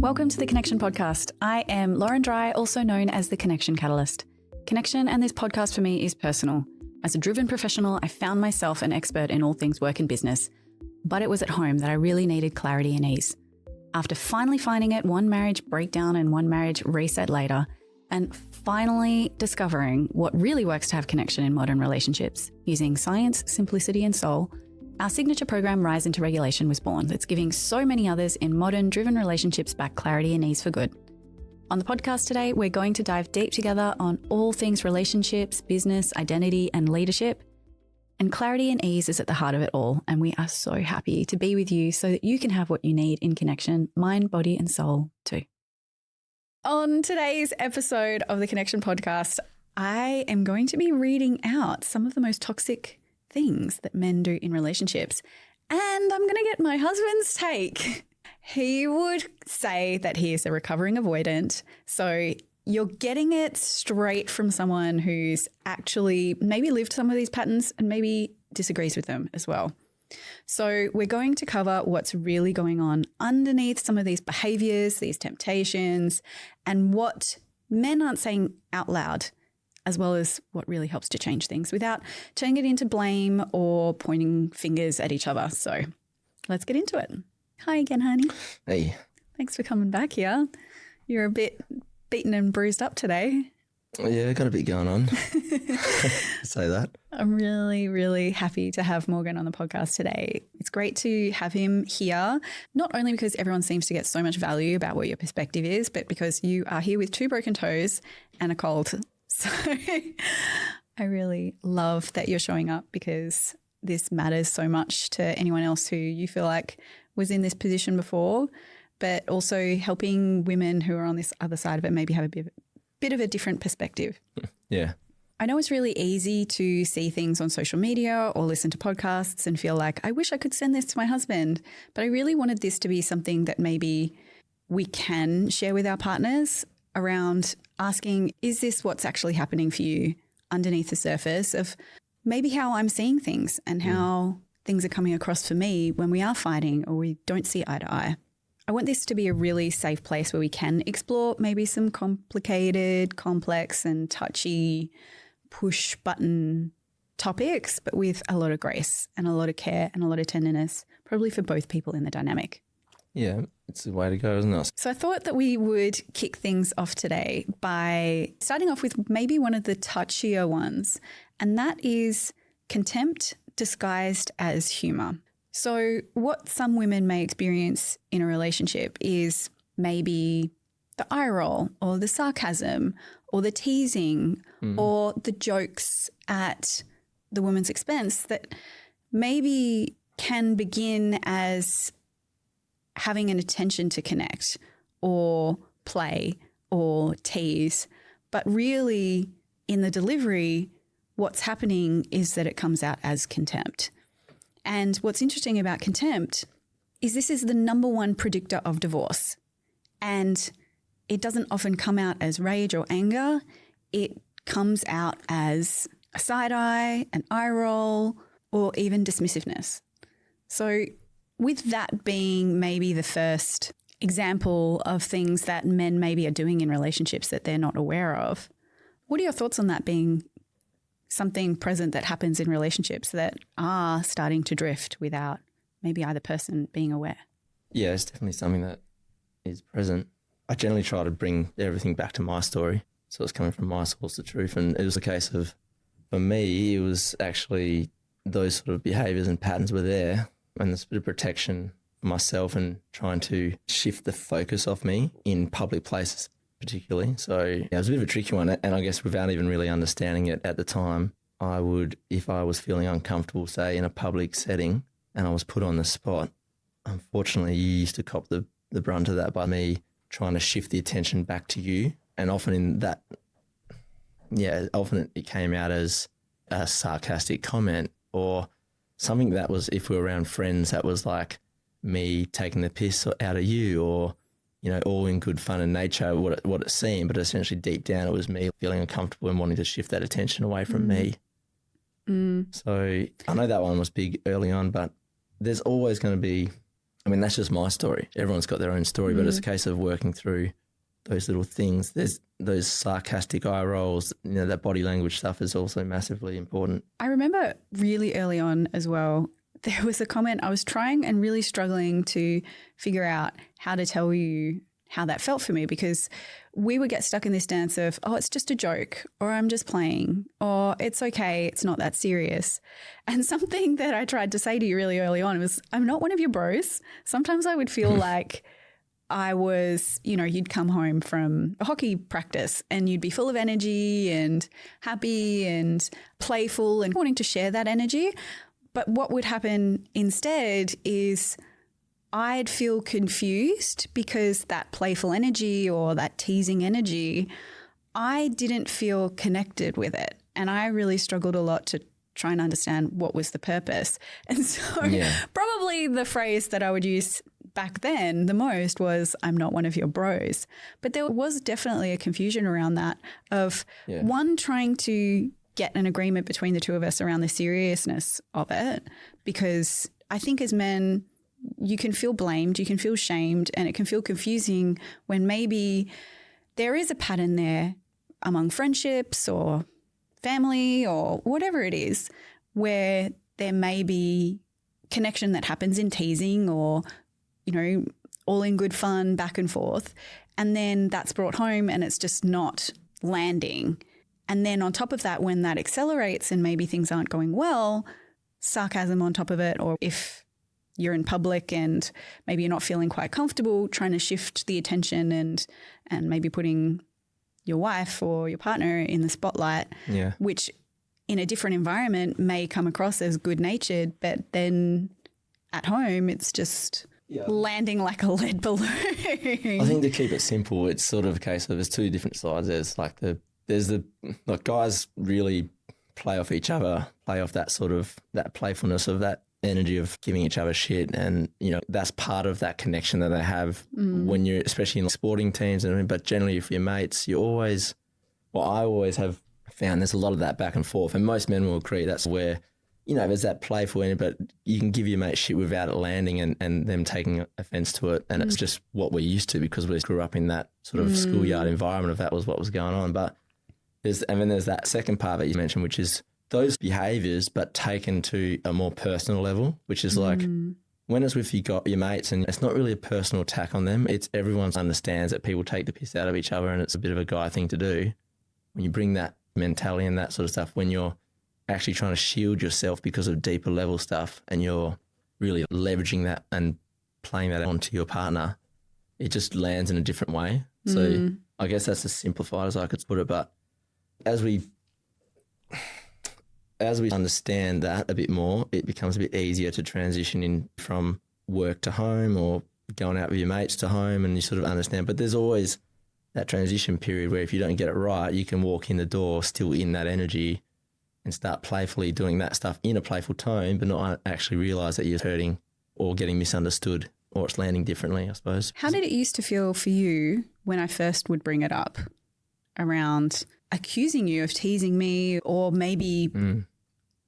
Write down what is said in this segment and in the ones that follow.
Welcome to the Connection Podcast. I am Lauren Dry, also known as the Connection Catalyst. Connection and this podcast for me is personal. As a driven professional, I found myself an expert in all things work and business, but it was at home that I really needed clarity and ease. After finally finding it one marriage breakdown and one marriage reset later, and finally discovering what really works to have connection in modern relationships, using science, simplicity and soul, our signature program Rise into Regulation was born. That's giving so many others in modern driven relationships back clarity and ease for good. On the podcast today, we're going to dive deep together on all things relationships, business, identity and leadership. And clarity and ease is at the heart of it all. And we are so happy to be with you so that you can have what you need in connection, mind, body and soul too. On today's episode of the Connection Podcast, I am going to be reading out some of the most toxic things that men do in relationships. And I'm going to get my husband's take. He would say that he is a recovering avoidant. So you're getting it straight from someone who's actually maybe lived some of these patterns and maybe disagrees with them as well. So we're going to cover what's really going on underneath some of these behaviors, these temptations, and what men aren't saying out loud, as well as what really helps to change things without turning it into blame or pointing fingers at each other. So let's get into it. Hi again, honey. Hey. Thanks for coming back here. You're a bit beaten and bruised up today. Yeah, got a bit going on. Say that. I'm really, really happy to have Morgan on the podcast today. It's great to have him here, not only because everyone seems to get so much value about what your perspective is, but because you are here with 2 broken toes and a cold. So I really love that you're showing up because this matters so much to anyone else who you feel like was in this position before, but also helping women who are on this other side of it maybe have a bit of a different perspective. Yeah. I know it's really easy to see things on social media or listen to podcasts and feel like, I wish I could send this to my husband, but I really wanted this to be something that maybe we can share with our partners around asking, is this what's actually happening for you underneath the surface of maybe how I'm seeing things and how things are coming across for me when we are fighting or we don't see eye to eye. I want this to be a really safe place where we can explore maybe some complicated, complex and touchy push button topics, but with a lot of grace and a lot of care and a lot of tenderness, probably for both people in the dynamic. Yeah, it's the way to go, isn't it? So I thought that we would kick things off today by starting off with maybe one of the touchier ones, and that is contempt disguised as humour. So what some women may experience in a relationship is maybe the eye roll or the sarcasm or the teasing or the jokes at the woman's expense that maybe can begin as having an intention to connect or play or tease, but really in the delivery, what's happening is that it comes out as contempt. And what's interesting about contempt is this is the number one predictor of divorce. And it doesn't often come out as rage or anger. It comes out as a side eye, an eye roll, or even dismissiveness. So with that being maybe the first example of things that men maybe are doing in relationships that they're not aware of, what are your thoughts on that being something present that happens in relationships that are starting to drift without maybe either person being aware? Yeah, it's definitely something that is present. I generally try to bring everything back to my story. So it's coming from my source of truth. And it was a case of, for me, it was actually those sort of behaviours and patterns were there, and this bit of protection for myself and trying to shift the focus off me in public places particularly. So yeah, it was a bit of a tricky one, and I guess without even really understanding it at the time, I would, if I was feeling uncomfortable, say in a public setting and I was put on the spot, unfortunately you used to cop the brunt of that by me trying to shift the attention back to you. And often in that, often it came out as a sarcastic comment or something that was, if we were around friends, that was like me taking the piss out of you or, you know, all in good fun and nature, what it seemed, but essentially deep down it was me feeling uncomfortable and wanting to shift that attention away from me. So I know that one was big early on, but there's always going to be I mean, that's just my story. Everyone's got their own story, but it's a case of working through those little things. There's those sarcastic eye rolls, that body language stuff is also massively important. I remember really early on as well, there was a comment I was trying and really struggling to figure out how to tell you how that felt for me, because we would get stuck in this dance of, oh, it's just a joke, or I'm just playing, or it's okay, it's not that serious. And something that I tried to say to you really early on was, I'm not one of your bros. Sometimes I would feel like I was, you'd come home from a hockey practice and you'd be full of energy and happy and playful and wanting to share that energy. But what would happen instead is I'd feel confused because that playful energy or that teasing energy, I didn't feel connected with it. And I really struggled a lot to try and understand what was the purpose. And so probably the phrase that I would use back then the most was, I'm not one of your bros. But there was definitely a confusion around that of one, trying to get an agreement between the two of us around the seriousness of it, because I think as men, you can feel blamed, you can feel shamed, and it can feel confusing when maybe there is a pattern there among friendships or family or whatever it is, where there may be connection that happens in teasing or, all in good fun back and forth. And then that's brought home and it's just not landing. And then on top of that, when that accelerates and maybe things aren't going well, sarcasm on top of it, or if you're in public and maybe you're not feeling quite comfortable, trying to shift the attention and maybe putting your wife or your partner in the spotlight, which in a different environment may come across as good-natured, but then at home it's just landing like a lead balloon. I think to keep it simple, it's sort of a case of there's two different sides. There's the guys really play off each other, play off that sort of that playfulness of that energy of giving each other shit, and that's part of that connection that they have when you're, especially in sporting teams, but generally if you're mates, I always have found there's a lot of that back and forth, and most men will agree that's where there's that playful energy, but you can give your mate shit without it landing and them taking offense to it, and it's just what we're used to because we grew up in that sort of schoolyard environment if that was what was going on. But then there's that second part that you mentioned, which is those behaviours, but taken to a more personal level, which is like when it's with your mates and it's not really a personal attack on them. It's everyone understands that people take the piss out of each other and it's a bit of a guy thing to do. When you bring that mentality and that sort of stuff, when you're actually trying to shield yourself because of deeper level stuff and you're really leveraging that and playing that onto your partner, it just lands in a different way. So I guess that's as simplified as I could put it. But as we understand that a bit more, it becomes a bit easier to transition in from work to home or going out with your mates to home, and you sort of understand. But there's always that transition period where if you don't get it right, you can walk in the door still in that energy and start playfully doing that stuff in a playful tone, but not actually realise that you're hurting or getting misunderstood or it's landing differently, I suppose. How did it used to feel for you when I first would bring it up around accusing you of teasing me or maybe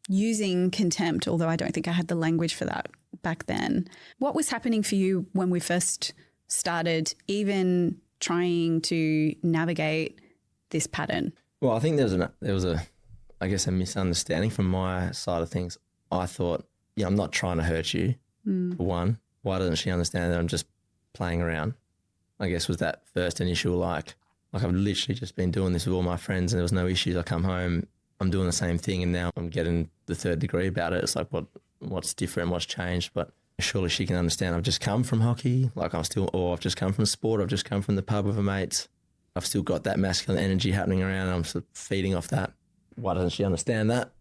using contempt, although I don't think I had the language for that back then? What was happening for you when we first started even trying to navigate this pattern? Well, I think there was a misunderstanding from my side of things. I thought, I'm not trying to hurt you. For one, why doesn't she understand that I'm just playing around? I guess was that first initial like I've literally just been doing this with all my friends and there was no issues. I come home, I'm doing the same thing and now I'm getting the third degree about it. It's like what's different, what's changed? But surely she can understand I've just come from hockey, I've just come from sport, I've just come from the pub with my mates. I've still got that masculine energy happening around and I'm sort of feeding off that. Why doesn't she understand that?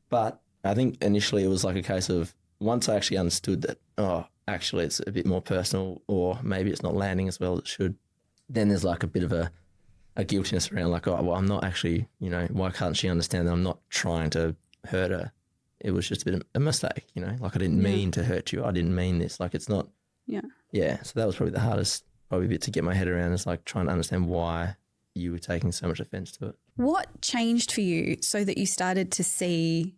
But I think initially it was like a case of once I actually understood that, actually it's a bit more personal or maybe it's not landing as well as it should, then there's like a bit of a guiltiness around like, I'm not actually, why can't she understand that I'm not trying to hurt her? It was just a bit of a mistake, like I didn't mean to hurt you. I didn't mean this. Like it's not. Yeah. Yeah. So that was probably the hardest bit to get my head around, is like trying to understand why you were taking so much offense to it. What changed for you so that you started to see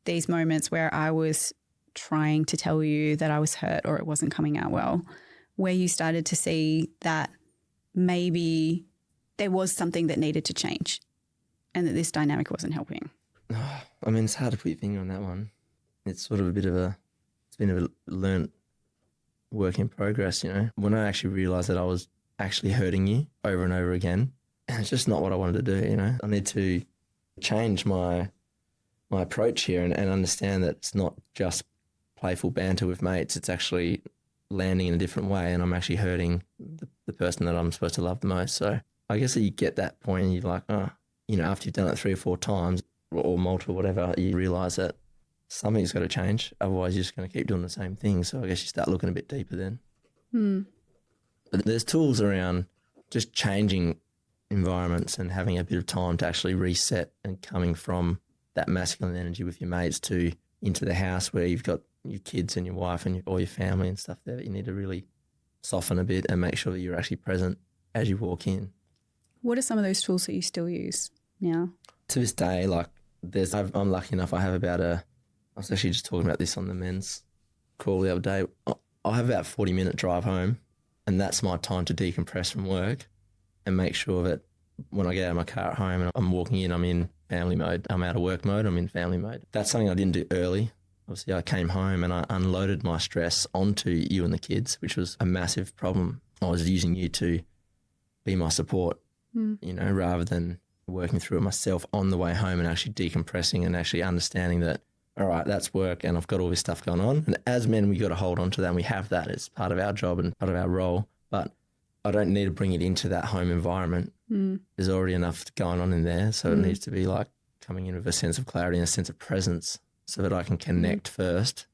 these moments where I was trying to tell you that I was hurt or it wasn't coming out well, where you started to see that maybe there was something that needed to change and that this dynamic wasn't helping? I mean, it's hard to put your finger on that one. It's sort of it's been a learnt work in progress, you know. When I actually realised that I was actually hurting you over and over again, and it's just not what I wanted to do, you know. I need to change my approach here and understand that it's not just playful banter with mates. It's actually landing in a different way, and I'm actually hurting the person that I'm supposed to love the most. So I guess that you get that point and you're like, oh, you know, after you've done it 3 or 4 times or multiple, whatever, you realise that something's got to change. Otherwise, you're just going to keep doing the same thing. So I guess you start looking a bit deeper then. But there's tools around just changing environments and having a bit of time to actually reset and coming from that masculine energy with your mates to into the house where you've got your kids and your wife and all your family and stuff there. You need to really soften a bit and make sure that you're actually present as you walk in. What are some of those tools that you still use now? To this day, like I'm lucky enough, I was actually just talking about this on the men's call the other day. I'll have about a 40-minute drive home, and that's my time to decompress from work and make sure that when I get out of my car at home and I'm walking in, I'm in family mode. I'm out of work mode, I'm in family mode. That's something I didn't do early. Obviously, I came home and I unloaded my stress onto you and the kids, which was a massive problem. I was using you to be my support, you know, rather than working through it myself on the way home and actually decompressing and actually understanding that, all right, that's work and I've got all this stuff going on. And as men, we got to hold on to that, and we have that. It's part of our job and part of our role. But I don't need to bring it into that home environment. There's already enough going on in there. So it needs to be like coming in with a sense of clarity and a sense of presence so that I can connect first.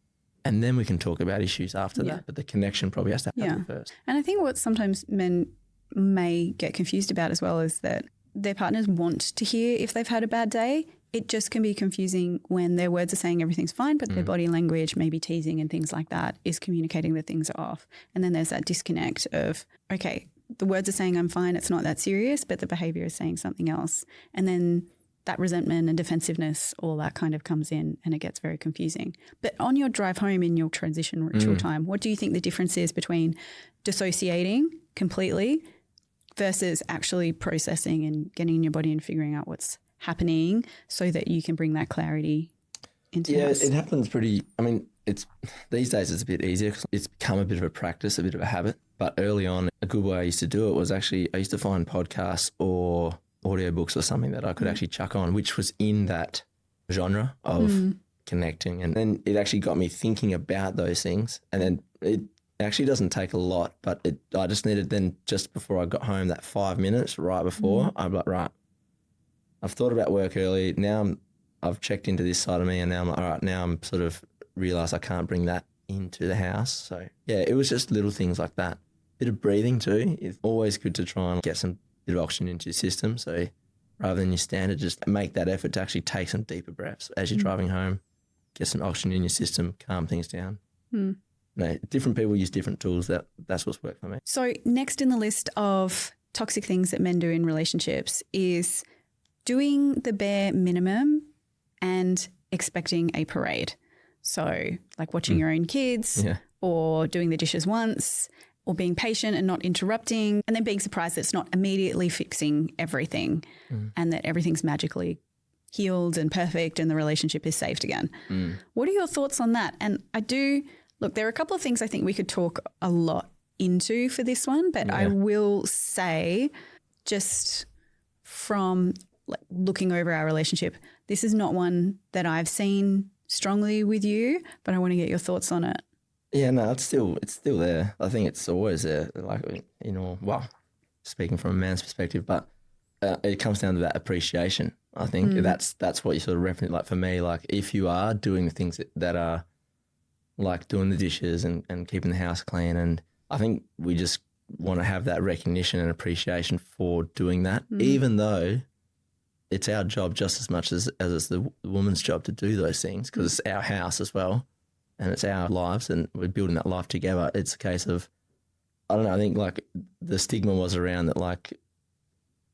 And then we can talk about issues after that. But the connection probably has to happen first. And I think what sometimes men may get confused about as well is that their partners want to hear if they've had a bad day. It just can be confusing when their words are saying everything's fine, but their body language, maybe teasing and things like that, is communicating that things are off. And then there's that disconnect of, okay, the words are saying I'm fine, it's not that serious, but the behavior is saying something else. And then that resentment and defensiveness, all that kind of comes in, and it gets very confusing. But on your drive home in your transition ritual time, what do you think the difference is between dissociating completely versus actually processing and getting in your body and figuring out what's happening so that you can bring that clarity into the house? It happens it's these days it's a bit easier because it's become a bit of a practice, a bit of a habit. But early on, a good way I used to do it was actually I used to find podcasts or audiobooks or something that I could actually chuck on, which was in that genre of connecting. And then it actually got me thinking about those things. And then it actually doesn't take a lot, but I just needed then just before I got home, that 5 minutes right before, I'm like, right, I've thought about work early. Now I've checked into this side of me, and now I'm like, all right, now I'm sort of realised I can't bring that into the house. So yeah, it was just little things like that. Bit of breathing too. It's always good to try and get some bit of oxygen into your system. So rather than your standard, just make that effort to actually take some deeper breaths as you're driving home, get some oxygen in your system, calm things down. No, different people use different tools. That's what's worked for me. So next in the list of toxic things that men do in relationships is doing the bare minimum and expecting a parade. So like watching your own kids or doing the dishes once or being patient and not interrupting, and then being surprised that it's not immediately fixing everything and that everything's magically healed and perfect and the relationship is saved again. What are your thoughts on that? And look, there are a couple of things I think we could talk a lot into for this one, but I will say just from looking over our relationship, this is not one that I've seen strongly with you, but I want to get your thoughts on it. Yeah, no, it's still there. I think it's always there. Like, you know, well, speaking from a man's perspective, but it comes down to that appreciation. I think that's what you sort of reference. Like for me, like if you are doing the things that are like doing the dishes and keeping the house clean, and I think we just want to have that recognition and appreciation for doing that, even though it's our job just as much as it's the woman's job to do those things, because it's our house as well and it's our lives and we're building that life together. It's a case of, I don't know, I think like the stigma was around that, like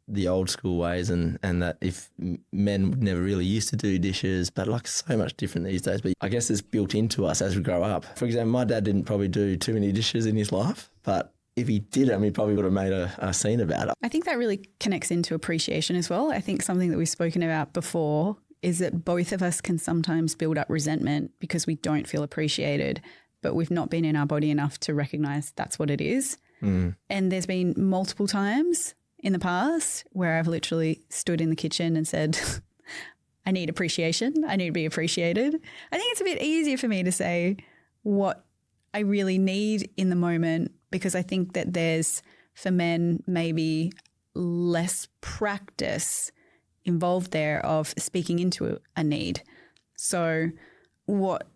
the old school ways and that if men never really used to do dishes, but like so much different these days. But I guess it's built into us as we grow up. For example, my dad didn't probably do too many dishes in his life, but if he did he probably would have made a scene about it. I think that really connects into appreciation as well. I think something that we've spoken about before is that both of us can sometimes build up resentment because we don't feel appreciated, but we've not been in our body enough to recognize that's what it is. And there's been multiple times in the past where I've literally stood in the kitchen and said, I need appreciation. I need to be appreciated. I think it's a bit easier for me to say what I really need in the moment, because I think that there's, for men, maybe less practice involved there of speaking into a need. So what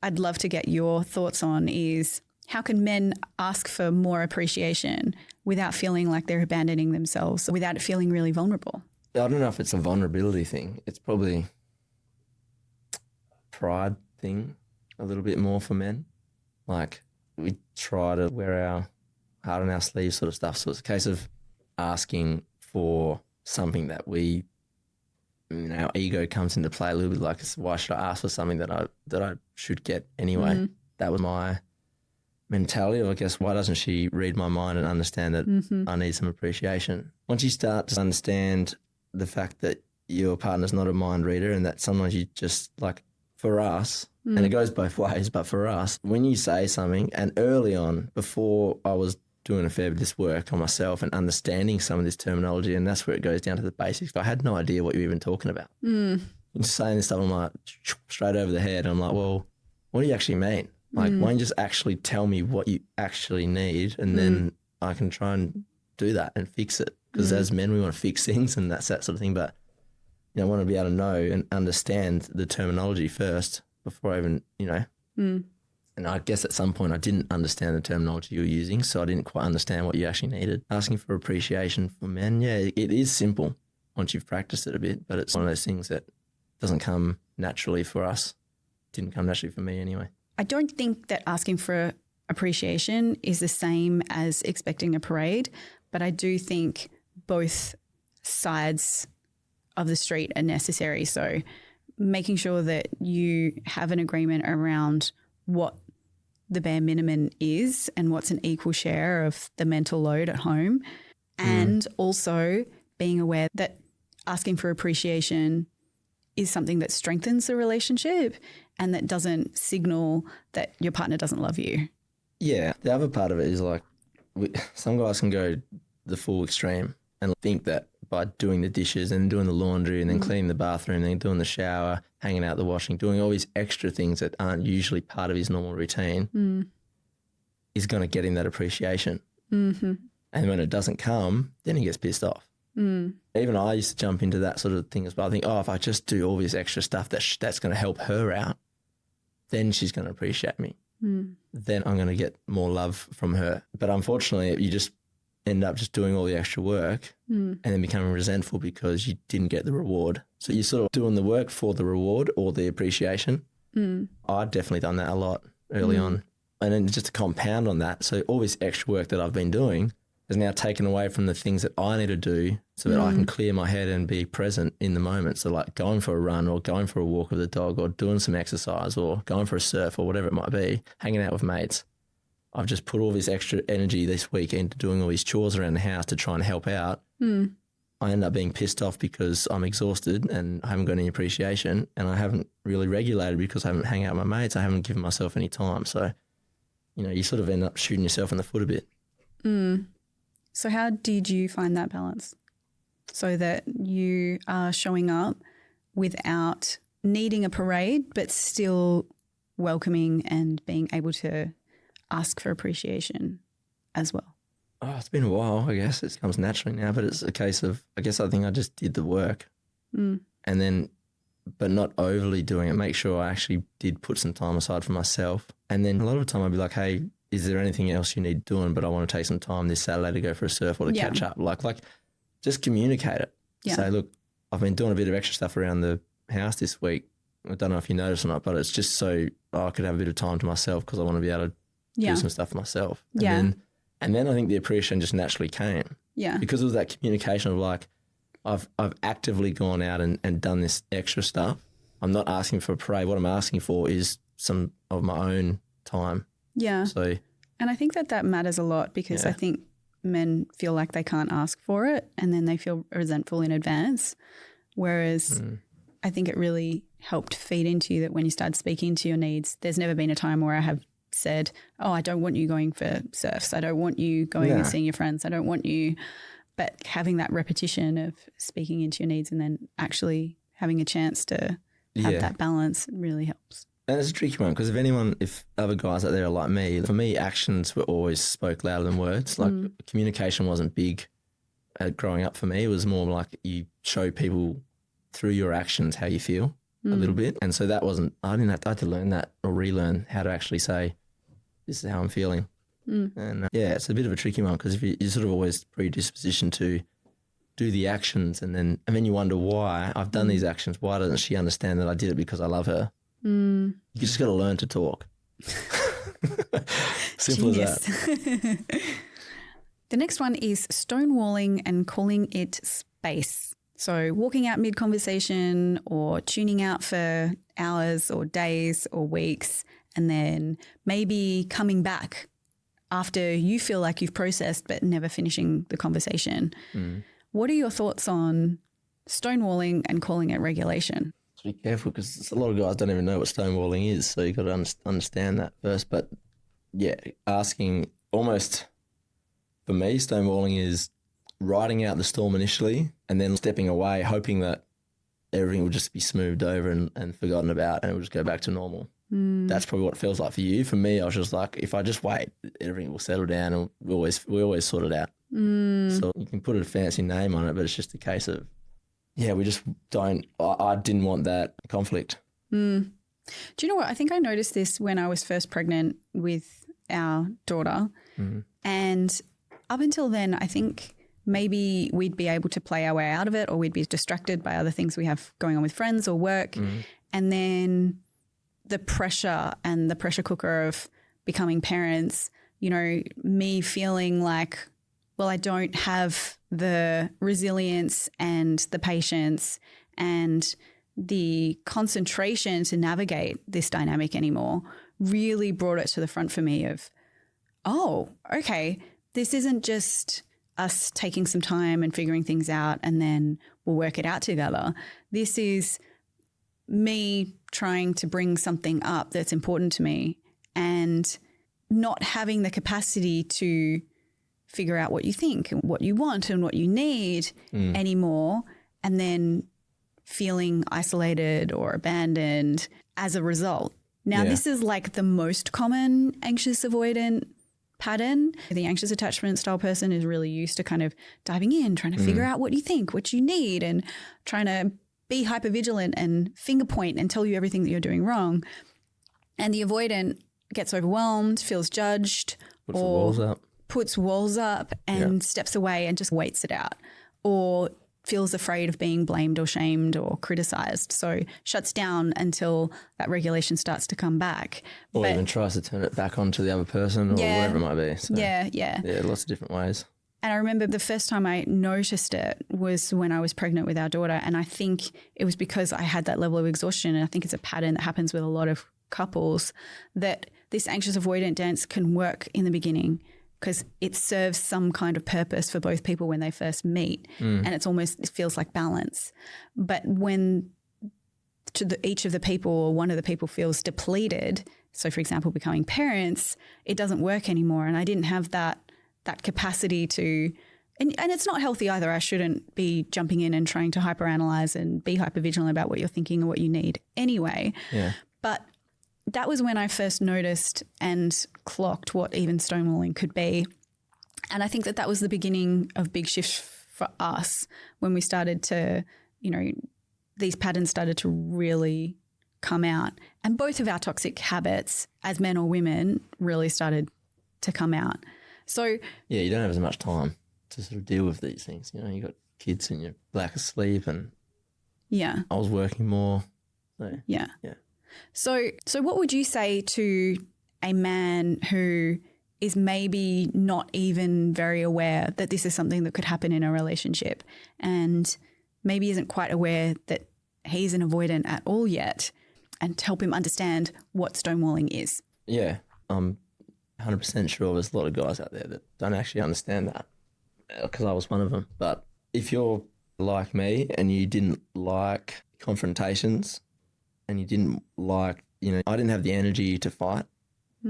I'd love to get your thoughts on is, how can men ask for more appreciation without feeling like they're abandoning themselves, without it feeling really vulnerable? I don't know if it's a vulnerability thing. It's probably a pride thing a little bit more for men. Like, we try to wear our heart on our sleeve sort of stuff. So it's a case of asking for something that we, our ego comes into play a little bit. Like, why should I ask for something that I should get anyway? That was my mentality of, I guess, why doesn't she read my mind and understand that I need some appreciation? Once you start to understand the fact that your partner's not a mind reader and that sometimes you just, like, for us, and it goes both ways, but for us, when you say something, and early on, before I was doing a fair bit of this work on myself and understanding some of this terminology, and that's where it goes down to the basics. I had no idea what you were even talking about. You're saying this stuff, I'm like, straight over the head. I'm like, well, what do you actually mean? Like, why don't you just actually tell me what you actually need, and then I can try and do that and fix it. Because as men, we want to fix things and that's that sort of thing. But, I want to be able to know and understand the terminology first before I even, And I guess at some point I didn't understand the terminology you were using, so I didn't quite understand what you actually needed. Asking for appreciation for men, yeah, it is simple once you've practiced it a bit, but it's one of those things that doesn't come naturally for us. Didn't come naturally for me anyway. I don't think that asking for appreciation is the same as expecting a parade, but I do think both sides of the street are necessary. So making sure that you have an agreement around what the bare minimum is and what's an equal share of the mental load at home, and also being aware that asking for appreciation is something that strengthens the relationship and that doesn't signal that your partner doesn't love you. Yeah. The other part of it is like some guys can go the full extreme and think that by doing the dishes and doing the laundry and then cleaning the bathroom and then doing the shower, hanging out the washing, doing all these extra things that aren't usually part of his normal routine is going to get him that appreciation. And when it doesn't come, then he gets pissed off. Even I used to jump into that sort of thing as well. I think, if I just do all this extra stuff that's going to help her out, then she's going to appreciate me. Then I'm going to get more love from her. But unfortunately, you just end up just doing all the extra work and then becoming resentful because you didn't get the reward. So you're sort of doing the work for the reward or the appreciation. I've definitely done that a lot early on. And then just to compound on that, so all this extra work that I've been doing is now taken away from the things that I need to do so that I can clear my head and be present in the moment. So like going for a run or going for a walk with the dog or doing some exercise or going for a surf or whatever it might be, hanging out with mates. I've just put all this extra energy this week into doing all these chores around the house to try and help out. I end up being pissed off because I'm exhausted and I haven't got any appreciation, and I haven't really regulated because I haven't hung out with my mates. I haven't given myself any time. So, you sort of end up shooting yourself in the foot a bit. So how did you find that balance so that you are showing up without needing a parade but still welcoming and being able to ask for appreciation as well? Oh, it's been a while, I guess. It comes naturally now, but it's a case of, I think I just did the work and then, but not overly doing it. Make sure I actually did put some time aside for myself. And then a lot of the time I'd be like, hey, is there anything else you need doing? But I want to take some time this Saturday to go for a surf or to catch up. Like just communicate it. Say, look, I've been doing a bit of extra stuff around the house this week. I don't know if you noticed or not, but it's just so I could have a bit of time to myself because I want to be able to do some stuff for myself. And then I think the appreciation just naturally came. Yeah. Because of that communication of like, I've actively gone out and done this extra stuff. I'm not asking for a parade. What I'm asking for is some of my own time. Yeah. So, and I think that matters a lot because I think men feel like they can't ask for it and then they feel resentful in advance. Whereas I think it really helped feed into you that when you started speaking to your needs, there's never been a time where I have said, oh, I don't want you going for surfs. I don't want you going and seeing your friends. I don't want you. But having that repetition of speaking into your needs and then actually having a chance to have that balance really helps. And it's a tricky one because if other guys out there are like me, for me, actions were always spoke louder than words. Like communication wasn't big growing up for me. It was more like you show people through your actions how you feel a little bit. And so I had to learn that or relearn how to actually say, this is how I'm feeling. And it's a bit of a tricky one because if you're sort of always predispositioned to do the actions and then you wonder why I've done these actions. Why doesn't she understand that I did it because I love her? You just got to learn to talk. Simple as that. The next one is stonewalling and calling it space. So walking out mid-conversation or tuning out for hours or days or weeks and then maybe coming back after you feel like you've processed but never finishing the conversation. What are your thoughts on stonewalling and calling it regulation? Be careful because a lot of guys don't even know what stonewalling is, so you've got to understand that first. But asking almost, for me, stonewalling is riding out the storm initially and then stepping away, hoping that everything will just be smoothed over and forgotten about and it will just go back to normal. That's probably what it feels like for you. For me, I was just like, if I just wait, everything will settle down and we always sort it out. So you can put a fancy name on it, but it's just a case of, we just don't, I didn't want that conflict. Do you know what? I think I noticed this when I was first pregnant with our daughter. And up until then, I think maybe we'd be able to play our way out of it or we'd be distracted by other things we have going on with friends or work. And then the pressure and the pressure cooker of becoming parents, me feeling like, well, I don't have the resilience and the patience and the concentration to navigate this dynamic anymore really brought it to the front for me of, oh, okay, this isn't just us taking some time and figuring things out and then we'll work it out together. This is me trying to bring something up that's important to me and not having the capacity to figure out what you think and what you want and what you need anymore, and then feeling isolated or abandoned as a result. Now, this is like the most common anxious avoidant pattern. The anxious attachment style person is really used to kind of diving in, trying to figure out what you think, what you need, and trying to be hypervigilant and finger point and tell you everything that you're doing wrong. And the avoidant gets overwhelmed, feels judged, puts walls up and steps away and just waits it out, or feels afraid of being blamed or shamed or criticized. So shuts down until that regulation starts to come back. Or even tries to turn it back onto the other person or whatever it might be. So, Yeah, lots of different ways. And I remember the first time I noticed it was when I was pregnant with our daughter. And I think it was because I had that level of exhaustion. And I think it's a pattern that happens with a lot of couples, that this anxious avoidant dance can work in the beginning because it serves some kind of purpose for both people when they first meet. And it feels like balance. But when each of the people or one of the people feels depleted, so for example, becoming parents, it doesn't work anymore. And I didn't have that capacity to, and it's not healthy either. I shouldn't be jumping in and trying to hyperanalyze and be hypervigilant about what you're thinking or what you need anyway. But that was when I first noticed and clocked what even stonewalling could be. And I think that was the beginning of big shifts for us when we started to, these patterns started to really come out. And both of our toxic habits as men or women really started to come out. So you don't have as much time to sort of deal with these things. You got kids and you're lack of sleep and I was working more. So. So what would you say to a man who is maybe not even very aware that this is something that could happen in a relationship, and maybe isn't quite aware that he's an avoidant at all yet, and to help him understand what stonewalling is. Yeah, I'm 100% sure there's a lot of guys out there that don't actually understand that, because I was one of them. But if you're like me and you didn't like confrontations and you didn't like, I didn't have the energy to fight.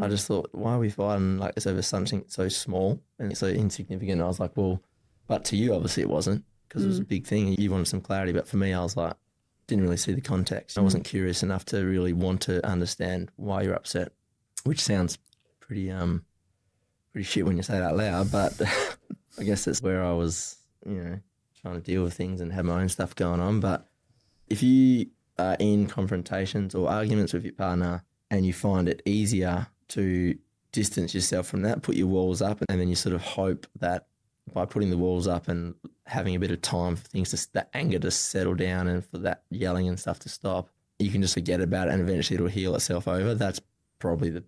I just thought, why are we fighting like this over something so small and so insignificant? I was like, well, but to you, obviously it wasn't, because it was a big thing and you wanted some clarity. But for me, I was like, didn't really see the context. I wasn't curious enough to really want to understand why you're upset, which sounds pretty shit when you say it out loud. But I guess that's where I was, trying to deal with things and have my own stuff going on. But if you are in confrontations or arguments with your partner and you find it easier to distance yourself from that, put your walls up, and then you sort of hope that by putting the walls up and having a bit of time for things that anger to settle down and for that yelling and stuff to stop, you can just forget about it and eventually it'll heal itself over. That's probably the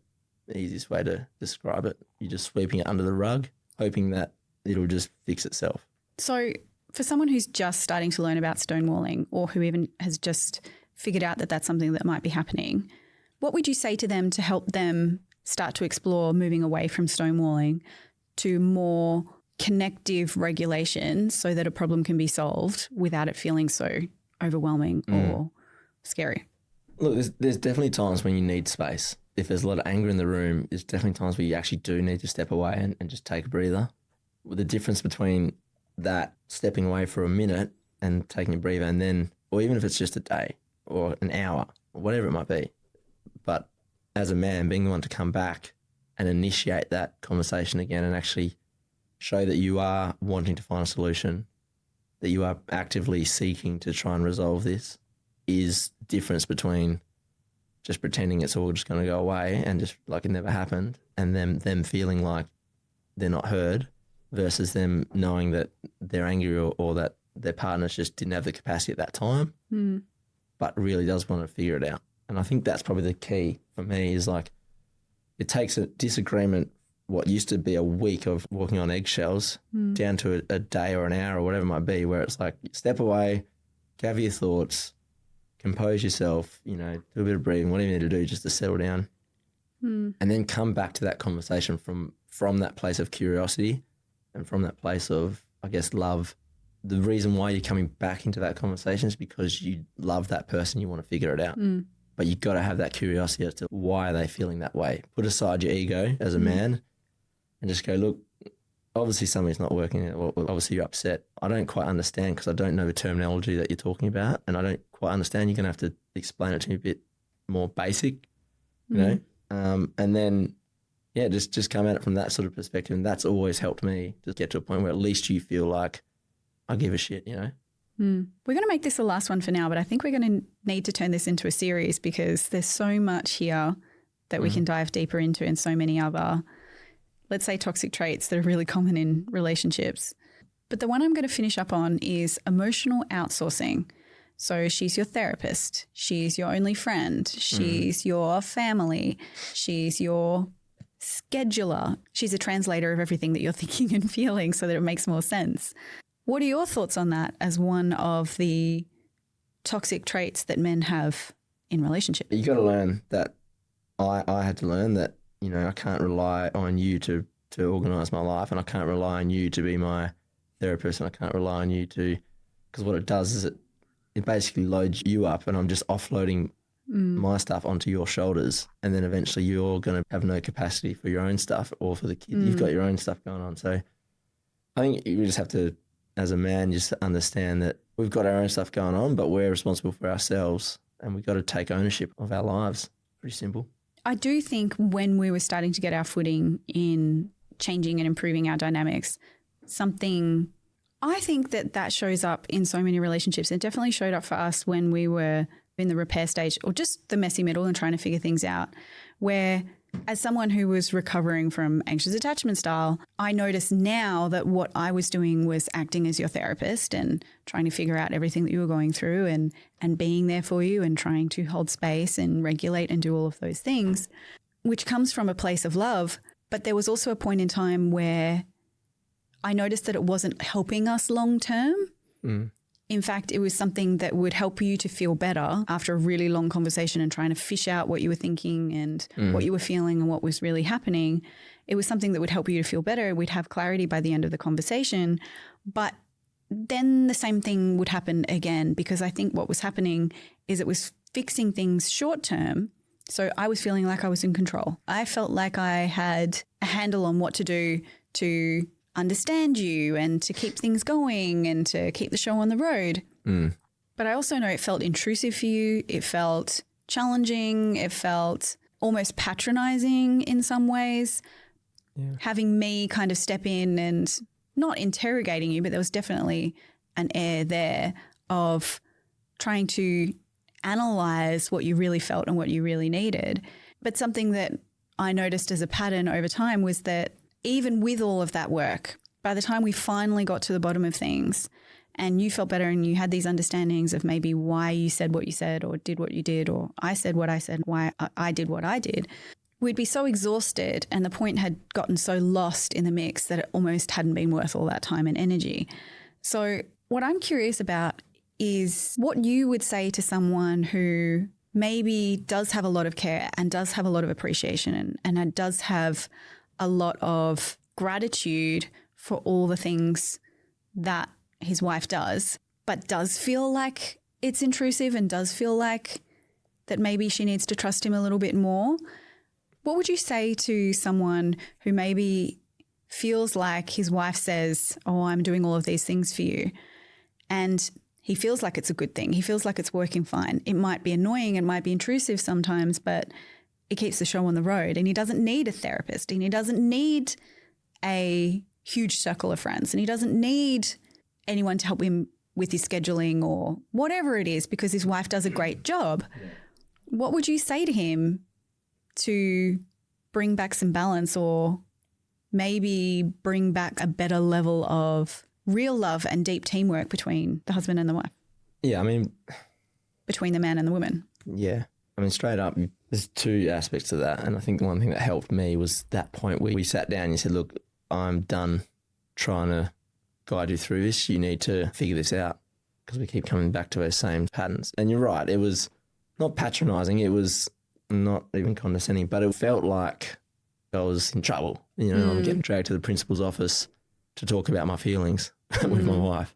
easiest way to describe it. You're just sweeping it under the rug, hoping that it'll just fix itself. So for someone who's just starting to learn about stonewalling, or who even has just figured out that that's something that might be happening, what would you say to them to help them start to explore moving away from stonewalling to more connective regulation so that a problem can be solved without it feeling so overwhelming or scary? Look, there's definitely times when you need space. If there's a lot of anger in the room, there's definitely times where you actually do need to step away and just take a breather. The difference between that stepping away for a minute and taking a breather, and then, or even if it's just a day or an hour or whatever it might be, but as a man, being the one to come back and initiate that conversation again and actually show that you are wanting to find a solution, that you are actively seeking to try and resolve this, is the difference between just pretending it's all just going to go away and just like it never happened, and them feeling like they're not heard, versus them knowing that they're angry or that their partners just didn't have the capacity at that time, but really does want to figure it out. And I think that's probably the key for me, is like it takes a disagreement, what used to be a week of walking on eggshells, down to a day or an hour or whatever it might be, where it's like step away, gather your thoughts, compose yourself, do a bit of breathing, whatever you need to do just to settle down, and then come back to that conversation from that place of curiosity and from that place of, I guess, love. The reason why you're coming back into that conversation is because you love that person, you want to figure it out. But you've got to have that curiosity as to why are they feeling that way. Put aside your ego as a man and just go, look, obviously something's not working. Or obviously you're upset. I don't quite understand because I don't know the terminology that you're talking about, and I don't quite understand. You're going to have to explain it to me a bit more basic, you know? And then, yeah, just come at it from that sort of perspective. And that's always helped me to get to a point where at least you feel like I give a shit, We're going to make this the last one for now, but I think we're going to need to turn this into a series because there's so much here that we can dive deeper into, and so many other, let's say, toxic traits that are really common in relationships. But the one I'm going to finish up on is emotional outsourcing. So she's your therapist, she's your only friend, she's your family, she's your scheduler, she's a translator of everything that you're thinking and feeling so that it makes more sense. What are your thoughts on that as one of the toxic traits that men have in relationships? You got to learn that. I had to learn that, I can't rely on you to organise my life, and I can't rely on you to be my therapist, and I can't rely on you to, because what it does is it basically loads you up, and I'm just offloading my stuff onto your shoulders, and then eventually you're going to have no capacity for your own stuff or for the kids. You've got your own stuff going on. So I think you just have to, as a man, just understand that we've got our own stuff going on, but we're responsible for ourselves, and we've got to take ownership of our lives. Pretty simple. I do think when we were starting to get our footing in changing and improving our dynamics, I think that shows up in so many relationships. It definitely showed up for us when we were in the repair stage, or just the messy middle and trying to figure things out, where as someone who was recovering from anxious attachment style, I noticed now that what I was doing was acting as your therapist and trying to figure out everything that you were going through and being there for you and trying to hold space and regulate and do all of those things, which comes from a place of love. But there was also a point in time where I noticed that it wasn't helping us long term. In fact, it was something that would help you to feel better after a really long conversation and trying to fish out what you were thinking and what you were feeling and what was really happening. It was something that would help you to feel better. We'd have clarity by the end of the conversation. But then the same thing would happen again, because I think what was happening is it was fixing things short term. So I was feeling like I was in control. I felt like I had a handle on what to do to understand you and to keep things going and to keep the show on the road. But I also know it felt intrusive for you. It felt challenging. It felt almost patronizing in some ways. Having me kind of step in and not interrogating you, but there was definitely an air there of trying to analyze what you really felt and what you really needed. But something that I noticed as a pattern over time was that even with all of that work, by the time we finally got to the bottom of things and you felt better and you had these understandings of maybe why you said what you said or did what you did, or I said what I said, why I did what I did, we'd be so exhausted and the point had gotten so lost in the mix that it almost hadn't been worth all that time and energy. So what I'm curious about is what you would say to someone who maybe does have a lot of care and does have a lot of appreciation and does have a lot of gratitude for all the things that his wife does, but does feel like it's intrusive and does feel like that maybe she needs to trust him a little bit more. What would you say to someone who maybe feels like his wife says, oh, I'm doing all of these things for you, and he feels like it's a good thing. He feels like it's working fine. It might be annoying, it might be intrusive sometimes, but it keeps the show on the road, and he doesn't need a therapist and he doesn't need a huge circle of friends and he doesn't need anyone to help him with his scheduling or whatever it is, because his wife does a great job. What would you say to him to bring back some balance, or maybe bring back a better level of real love and deep teamwork between the husband and the wife? Yeah, I mean, between the man and the woman. Yeah. I mean, straight up, there's two aspects to that. And I think the one thing that helped me was that point where we sat down and you said, look, I'm done trying to guide you through this. You need to figure this out, because we keep coming back to those same patterns. And you're right. It was not patronising. It was not even condescending, but it felt like I was in trouble. You know, I'm getting dragged to the principal's office to talk about my feelings with my wife.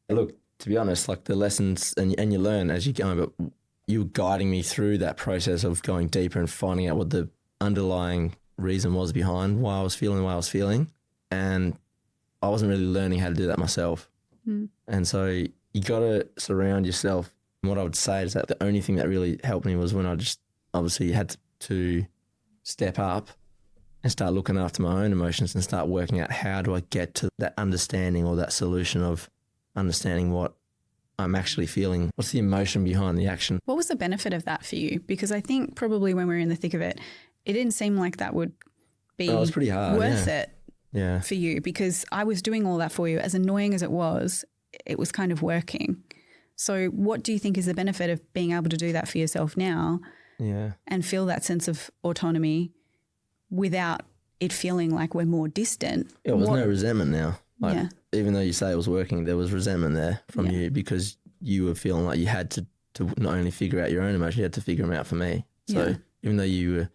Look, to be honest, like the lessons, and you learn as you go, but you were guiding me through that process of going deeper and finding out what the underlying reason was behind why I was feeling the way I was feeling. And I wasn't really learning how to do that myself. And so you got to surround yourself. And what I would say is that the only thing that really helped me was when I just obviously had to step up and start looking after my own emotions and start working out how do I get to that understanding or that solution of understanding what I'm actually feeling. What's the emotion behind the action? What was the benefit of that for you? Because I think probably when we were in the thick of it, it didn't seem like that would be it was pretty hard, worth it yeah. for you, because I was doing all that for you. As annoying as it was kind of working. So what do you think is the benefit of being able to do that for yourself now and feel that sense of autonomy without it feeling like we're more distant? Yeah, there was no resentment now. Like, even though you say it was working, there was resentment there from you, because you were feeling like you had to not only figure out your own emotions, you had to figure them out for me. So even though you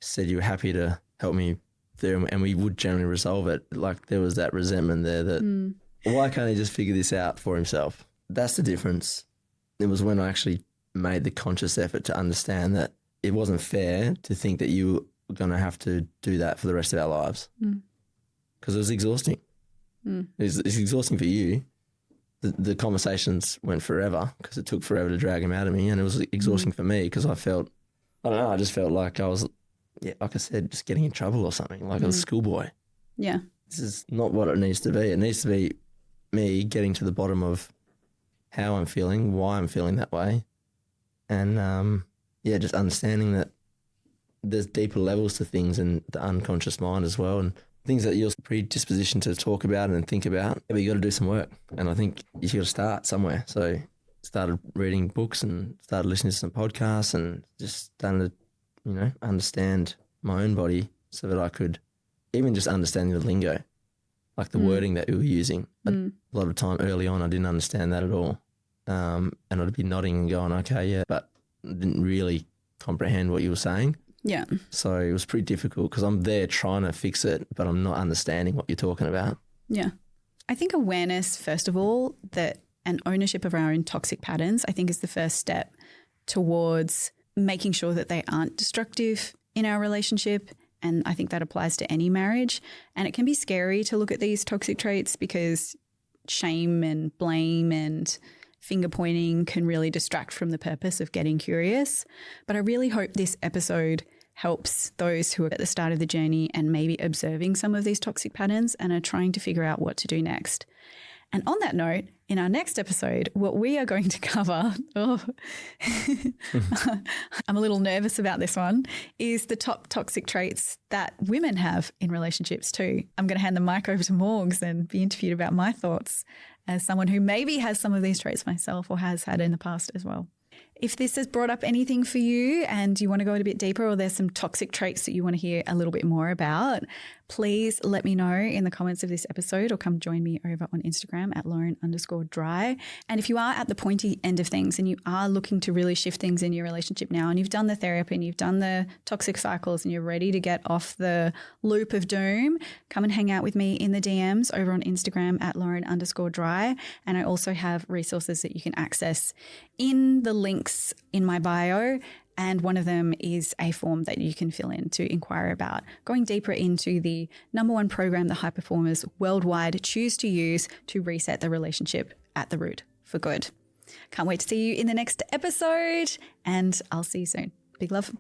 said you were happy to help me through and we would generally resolve it, like there was that resentment there that why can't he just figure this out for himself? That's the difference. It was when I actually made the conscious effort to understand that it wasn't fair to think that you were going to have to do that for the rest of our lives, because it was exhausting. It's exhausting for you. The conversations went forever because it took forever to drag him out of me, and it was exhausting for me because I just felt like I was, like I said, just getting in trouble or something, like I was a schoolboy. Yeah. This is not what it needs to be. It needs to be me getting to the bottom of how I'm feeling, why I'm feeling that way, and just understanding that there's deeper levels to things in the unconscious mind as well, and things that you're predispositioned to talk about and think about, but you got to do some work. And I think you got to start somewhere. So started reading books and started listening to some podcasts and just started to, understand my own body so that I could even just understanding the lingo, like the wording that we were using. A lot of time early on, I didn't understand that at all. And I'd be nodding and going, okay, yeah, but I didn't really comprehend what you were saying. Yeah. So it was pretty difficult because I'm there trying to fix it, but I'm not understanding what you're talking about. Yeah. I think awareness, first of all, that and ownership of our own toxic patterns, I think is the first step towards making sure that they aren't destructive in our relationship. And I think that applies to any marriage. And it can be scary to look at these toxic traits because shame and blame and finger pointing can really distract from the purpose of getting curious. But I really hope this episode helps those who are at the start of the journey and maybe observing some of these toxic patterns and are trying to figure out what to do next. And on that note, in our next episode, what we are going to cover, I'm a little nervous about this one, is the top toxic traits that women have in relationships too. I'm going to hand the mic over to Morgs and be interviewed about my thoughts as someone who maybe has some of these traits myself or has had in the past as well. If this has brought up anything for you and you want to go a bit deeper or there's some toxic traits that you want to hear a little bit more about, please let me know in the comments of this episode or come join me over on Instagram at Lauren_dry. And if you are at the pointy end of things and you are looking to really shift things in your relationship now and you've done the therapy and you've done the toxic cycles and you're ready to get off the loop of doom, come and hang out with me in the DMs over on Instagram at Lauren_dry. And I also have resources that you can access in the links in my bio. And one of them is a form that you can fill in to inquire about going deeper into the #1 program that high performers worldwide choose to use to reset the relationship at the root for good. Can't wait to see you in the next episode, and I'll see you soon. Big love.